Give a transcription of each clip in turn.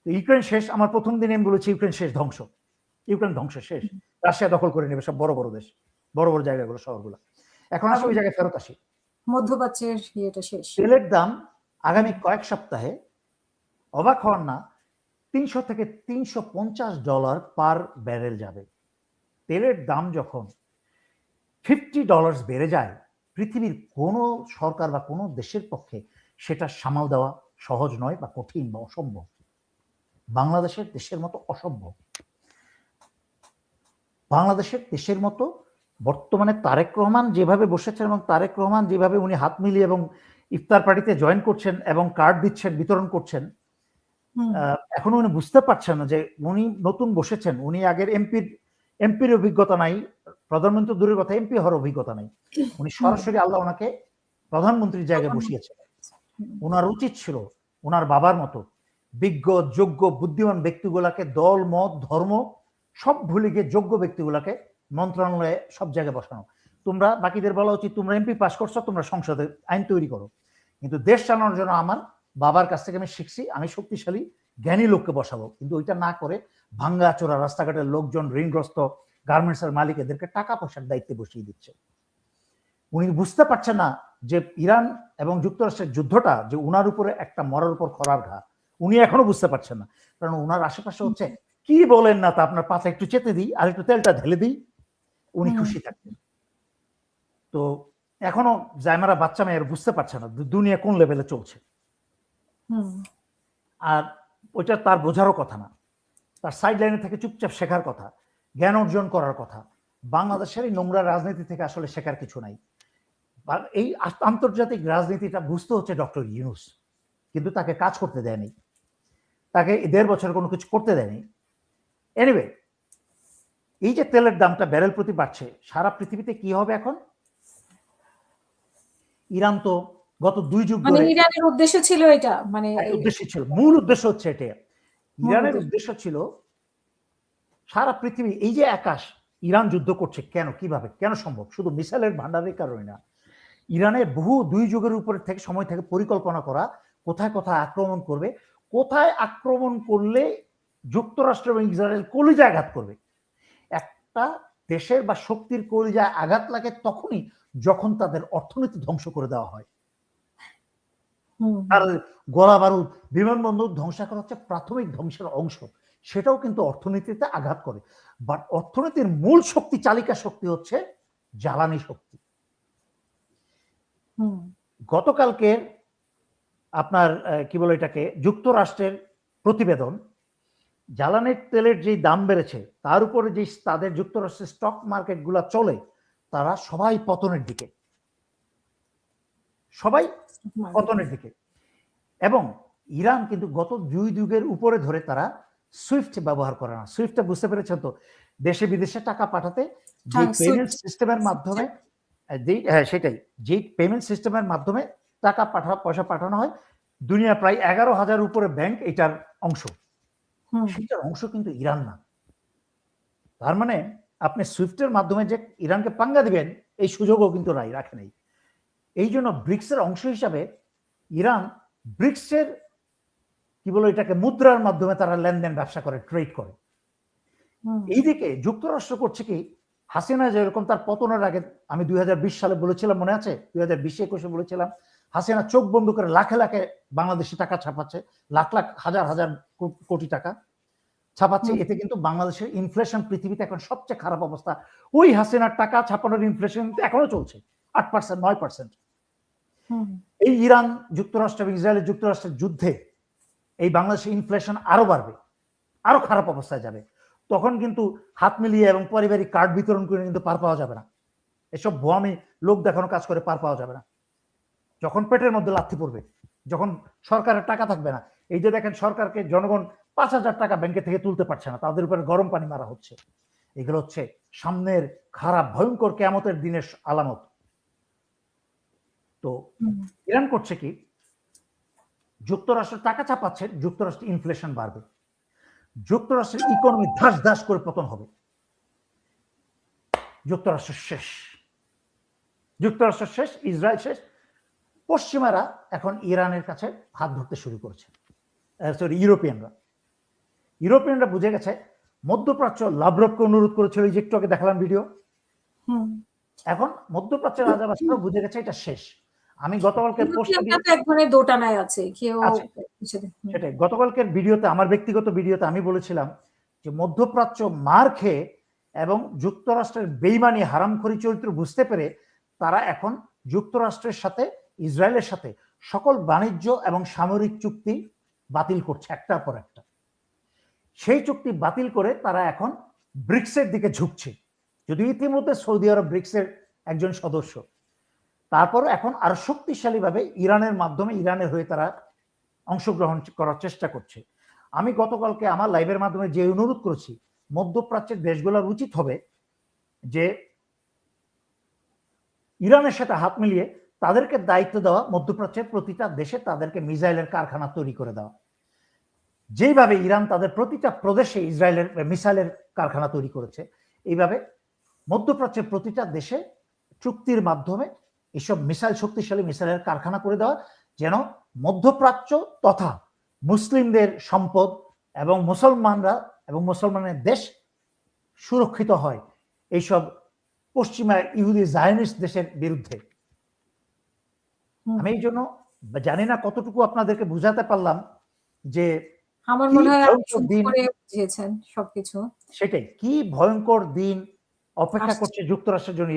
তো ইউক্রেন শেষ, আমার প্রথম দিনে আমি বলেছি ইউক্রেন শেষ, ধ্বংস, ইউক্রেন ধ্বংস শেষ, রাশিয়া দখল করে নেবে সব বড় বড় দেশ, বড় বড় জায়গাগুলো, শহরগুলো। এখন আসলে ওই জায়গায় ফেরত আসি। মধ্যপ্রাচ্যের ইয়েটা শেষ। তেলের দাম আগামী কয়েক সপ্তাহে, অবাক হওয়ার না, $300 থেকে $350 পার ব্যারেল যাবে। তেলের দাম যখন $50 বেড়ে যায়, পৃথিবীর কোনো সরকার বা কোনো দেশের পক্ষে সেটা সামাল দেওয়া সহজ নয় বা কঠিন বা অসম্ভব। বাংলাদেশের দেশের মতো অসম্ভব। বাংলাদেশের দেশের মতো বর্তমানে তারেক রহমান যেভাবে বসেছেন এবং তারেক রহমান যেভাবে উনি হাত মিলিয়ে এবং ইফতার পার্টিতে জয়েন করছেন এবং কার্ড দিচ্ছেন, বিতরণ করছেন, এখনো উনি বুঝতে পারছেন না যে উনি নতুন বসেছেন, উনি আগের এমপির অভিজ্ঞতা নাই, প্রধানমন্ত্রী দূরের কথা এমপি হওয়ার অভিজ্ঞতা নাই। উনি সরাসরি আল্লাহ ওনাকে প্রধানমন্ত্রীর জায়গায় বসিয়েছেন। ওনার উচিত ছিল ওনার বাবার মতো বিজ্ঞ, যোগ্য, বুদ্ধিমান ব্যক্তিগুলাকে দল, মত, ধর্ম সব ভুলে গিয়ে যোগ্য ব্যক্তিগুলাকে মন্ত্রণালয়ে সব জায়গায় বসানো। তোমরা বাকিদের বলা উচিত তোমরা এমপি পাস করছো, তোমরা সংসদে আইন তৈরি করো। কিন্তু দেশ চালানোর জন্য আমার বাবার কাছ থেকে আমি শিখছি আমি শক্তিশালী জ্ঞানী লোককে বসাবো, কিন্তু ওইটা না করে ভাঙ্গা চোরা রাস্তাঘাটের লোকজন, ঋণগ্রস্ত গার্মেন্টসের মালিক, এদেরকে টাকা পয়সার দায়িত্বে বসিয়ে দিচ্ছে। উনি বুঝতে পারছেন না যে ইরান এবং যুক্তরাষ্ট্রের যুদ্ধটা যে উনার উপরে একটা মরার উপর খরার ঘা, উনি এখনো বুঝতে পারছেন না। কারণ উনার আশেপাশে হচ্ছে কি বলেন না তা আপনার পাতা একটু চেতে দিই আর একটু তেলটা ঢেলে দিই, উনি খুশি থাকতেন। তো এখনো জায়মারা বাচ্চা মেয়ের বুঝতে পারছে না দুনিয়া কোন লেভেলে চলছে। আর ওইটা তার বোঝারও কথা না, তার সাইড লাইনে থেকে চুপচাপ শেখার কথা, জ্ঞান অর্জন করার কথা। বাংলাদেশের এই নোংরা রাজনীতি থেকে আসলে শেখার কিছু নাই। এই আন্তর্জাতিক রাজনীতিটা বুঝতে হচ্ছে ডক্টর ইউনূস, কিন্তু তাকে কাজ করতে দেয়নি, তাকে 1.5 বছর কোনো কিছু করতে দেয়নি। এনিওয়ে, এই যে তেলের দামটা ব্যারেল প্রতি বাড়ছে, সারা পৃথিবীতে কি হবে এখন? ইরান তো গত 2 যুগ ধরে, ইরানের উদ্দেশ্য ছিল এটা, মানে উদ্দেশ্য ছিল, মূল উদ্দেশ্য হচ্ছে এটা। ইরানের উদ্দেশ্য ছিল সারা পৃথিবী, এই যে আকাশ, ইরান যুদ্ধ করছে কেন, কিভাবে, কেন সম্ভব? শুধু মিসাইলের ভান্ডারের কারণে না, ইরানের বহু 2 যুগের উপরে থেকে সময় থেকে পরিকল্পনা করা, কোথায় কোথায় আক্রমণ করবে, কোথায় আক্রমণ করলে যুক্তরাষ্ট্র এবং ইসরায়েল কলিজায় আঘাত করবে। একটা দেশের বা শক্তির কলিজায় আঘাত লাগে তখনই যখন তাদের অর্থনীতি ধ্বংস করে দেওয়া হয়। আর গোলা বারুদ, বিমানবন্দর ধ্বংস করা হচ্ছে প্রাথমিক ধ্বংসের অংশ, সেটাও কিন্তু অর্থনীতিতে আঘাত করে। বাট অর্থনীতির মূল শক্তি, চালিকা শক্তি হচ্ছে জ্বালানি শক্তি। গতকালকে আপনার কি বলে এটাকে, যুক্তরাষ্ট্রের প্রতিবেদন, জ্বালানির তেলের যে দাম বেড়েছে তার উপরে যে তাদের যুক্তরাষ্ট্রের স্টক মার্কেট গুলা চলে, তারা সবাই পতনের দিকে, সবাই পতনের দিকে। এবং ইরান কিন্তু গত 2 যুগের উপরে ধরে তারা সুইফট ব্যবহার করে না। সুইফটটা বুঝতে পেরেছেন তো, দেশে বিদেশে টাকা পাঠাতে যে পেমেন্ট সিস্টেমের মাধ্যমে, সেটাই, যে পেমেন্ট সিস্টেমের মাধ্যমে টাকা পয়সা পাঠানো হয়, দুনিয়া প্রায় 11,000 উপরে ব্যাংক এটার অংশ, সেটার অংশ কিন্তু ইরান না। তার মানে আপনি সুইফটের মাধ্যমে যে ইরানকে পাঙ্গা দিবেন এই সুযোগও কিন্তু রাখে নাই। এই জন্য ব্রিক্সের অংশ হিসাবে ইরান ব্রিক্সের কি বলে এটাকে মুদ্রার মাধ্যমে তারা লেনদেন, ব্যবসা করে, ট্রেড করে। এইদিকে যুক্তরাষ্ট্র করছে কি, হাসিনা যেরকম তার পতনের আগে, আমি 2020 সালে বলেছিলাম, মনে আছে, 2020-21 বলেছিলাম, হাসিনা চোখ বন্ধ করে লাখে লাখে বাংলাদেশি টাকা ছাপাচ্ছে, লাখ লাখ হাজার হাজার কোটি টাকা ছাপাচ্ছে। এতে কিন্তু বাংলাদেশের ইনফ্লেশন পৃথিবীতে এখন সবচেয়ে খারাপ অবস্থা। ওই হাসিনার টাকা ছাপানোর ইনফ্লেশন এখনো চলছে 8%, 9%। এই ইরান যুক্তরাষ্ট্র এবং ইসরায়েল যুক্তরাষ্ট্রের যুদ্ধে এই বাংলাদেশের ইনফ্লেশন আরো বাড়বে, আরো খারাপ অবস্থায় যাবে। তখন কিন্তু হাত মিলিয়ে এবং পারিবারিক কার্ড বিতরণ করে কিন্তু পার পাওয়া যাবে না, এসব ভুয়ামি লোক দেখানো কাজ করে পার পাওয়া যাবে না। যখন পেটের মধ্যে লাথি পড়বে, যখন সরকারের টাকা থাকবে না, এই যে দেখেন সরকারকে জনগণ 5,000 টাকা ব্যাংকে থেকে তুলতে পারছে না, তাদের উপরে গরম পানি মারা হচ্ছে। এগুলো হচ্ছে সামনের খারাপ ভয়ঙ্কর কিয়ামতের দিনের আলামত। তো ইরান করছে কি, যুক্তরাষ্ট্র টাকা চাপাচ্ছে, যুক্তরাষ্ট্রের ইনফ্লেশন বাড়বে, যুক্তরাষ্ট্রের ইকোনমি ধাস ধাস করে পতন হবে, যুক্তরাষ্ট্র শেষ, যুক্তরাষ্ট্র শেষ, ইসরায়েল শেষ। পশ্চিমারা এখন ইরানের কাছে হাত ধরতে শুরু করেছে, সরি ইউরোপিয়ানরা। ইউরোপিয়ানরা বুঝে গেছে, মধ্যপ্রাচ্য লাভরভকে অনুরোধ করেছিল, এই যে একটু আগে দেখালাম ভিডিও। এখন মধ্যপ্রাচ্যের রাজাবাসারাও বুঝে গেছে এটা শেষ। আমি গতকালকে পোস্টে এক ধরনের দোটানায় আছে, কেউ সেটাই গতকালকের ভিডিওতে, আমার ব্যক্তিগত ভিডিওতে আমি বলেছিলাম যে মধ্যপ্রাচ্য মার খেয়ে এবং যুক্তরাষ্ট্রের বেইমানি হারামখোরি চরিত্র বুঝতে পেরে তারা এখন যুক্তরাষ্ট্রের সাথে, ইসরায়েলের সাথে সকল বাণিজ্য এবং সামরিক চুক্তি বাতিল করছে একটার পর একটা। সেই চুক্তি বাতিল করে তারা এখন ব্রিক্সের দিকে ঝুঁকছে, যদিও ইতিমধ্যে সৌদি আরব ব্রিক্সের একজন সদস্য। তারপর এখন আরো শক্তিশালীভাবে ইরানের মাধ্যমে, ইরানের হয়ে তারা অংশগ্রহণ করার চেষ্টা করছে। আমি গতকালকে আমার লাইভের মাধ্যমে যে অনুরোধ করেছি, মধ্যপ্রাচ্যের দেশগুলোর উচিত হবে যে ইরানের সাথে হাত মিলিয়ে তাদেরকে দায়িত্ব দেওয়া, মধ্যপ্রাচ্যের প্রতিটা দেশে তাদেরকে মিসাইলের কারখানা তৈরি করে দেওয়া। যেইভাবে ইরান তাদের প্রতিটা প্রদেশে ইসরায়েলের মিসাইলের কারখানা তৈরি করেছে, এইভাবে মধ্যপ্রাচ্যের প্রতিটা দেশে চুক্তির মাধ্যমে এসব মিসাইল, শক্তিশালী মিসাইলের কারখানা করে দেওয়া, যেন মধ্যপ্রাচ্য তথা মুসলিমদের সম্পদ এবং মুসলমানরা এবং মুসলমানের দেশ সুরক্ষিত হয় এইসব পশ্চিমা ইহুদি জায়নিস্ট দেশের বিরুদ্ধে। আমি এই জন্য জানি না কতটুকু আপনাদেরকে বুঝাতে পারলাম যে আমার মনে হয় বুঝিয়েছেন সবকিছু। সেটাই, কি ভয়ঙ্কর দিন অপেক্ষা করছে যুক্তরাষ্ট্রের জন্য।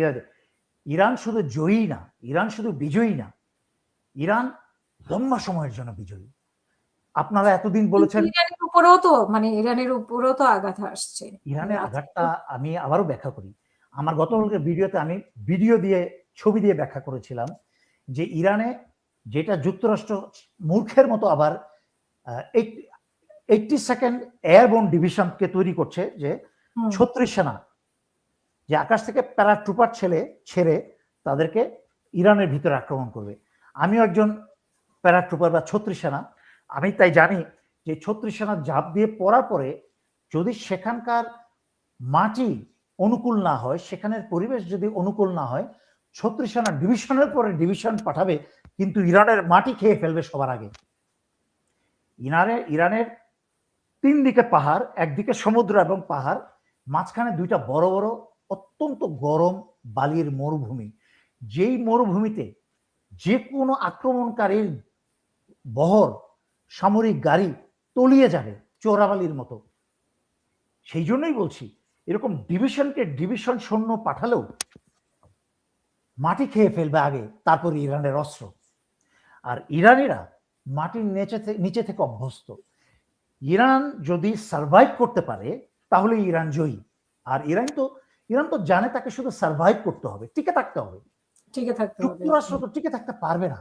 ইরান শুধু জয়ী না, ইরান শুধু বিজয়ী না, ইরান লম্বা সময়ের জন্য বিজয়ী। আপনারা এতদিন বলেছেন ইরানের উপরেও তো আঘাত আসছে। ইরানের আঘাতটা আমি আবারও ব্যাখ্যা করি। আমার গতকালকের ভিডিওতে আমি ভিডিও দিয়ে, ছবি দিয়ে ব্যাখ্যা করেছিলাম যে ইরানে যেটা যুক্তরাষ্ট্র মূর্খের মতো আবার 82nd এয়ারবোর্ন ডিভিশনকে তৈরি করছে, যে 36 সেনা যে আকাশ থেকে প্যারাট্রুপার ছেড়ে তাদেরকে ইরানের ভিতরে আক্রমণ করবে। আমিও একজন প্যারাট্রুপার বা 36 সেনা। আমি তাই জানি যে 36 সেনা ঝাঁপ দিয়ে পড়ার পরে যদি সেখানকার মাটি অনুকূল না হয়, সেখানের পরিবেশ যদি অনুকূল না হয়, 36 সেনা ডিভিশনের পরে ডিভিশন পাঠাবে, কিন্তু ইরানের মাটি খেয়ে ফেলবে সবার আগে। ইরানের 3 দিকে পাহাড়, একদিকে সমুদ্র এবং পাহাড়, মাঝখানে 2টা বড় বড় অত্যন্ত গরম বালির মরুভূমি। যেই মরুভূমিতে যে কোনো আক্রমণকারীর বহর, সামরিক গাড়ি তলিয়ে যাবে চোরাবালির মতো। সেই জন্যই বলছি, এরকম ডিভিশনকে ডিভিশন সৈন্য পাঠালেও মাটি খেয়ে ফেলবে আগে, তারপর ইরানের অস্ত্র। আর ইরানিরা মাটির নিচে থেকে অভ্যস্ত। ইরান যদি সার্ভাইভ করতে পারে তাহলে ইরান জয়ী। আর ইরান তো জানে তাকে শুধু সার্ভাইভ করতে হবে, টিকে থাকতে হবে। যুক্তরাষ্ট্র তো টিকে থাকতে পারবে না।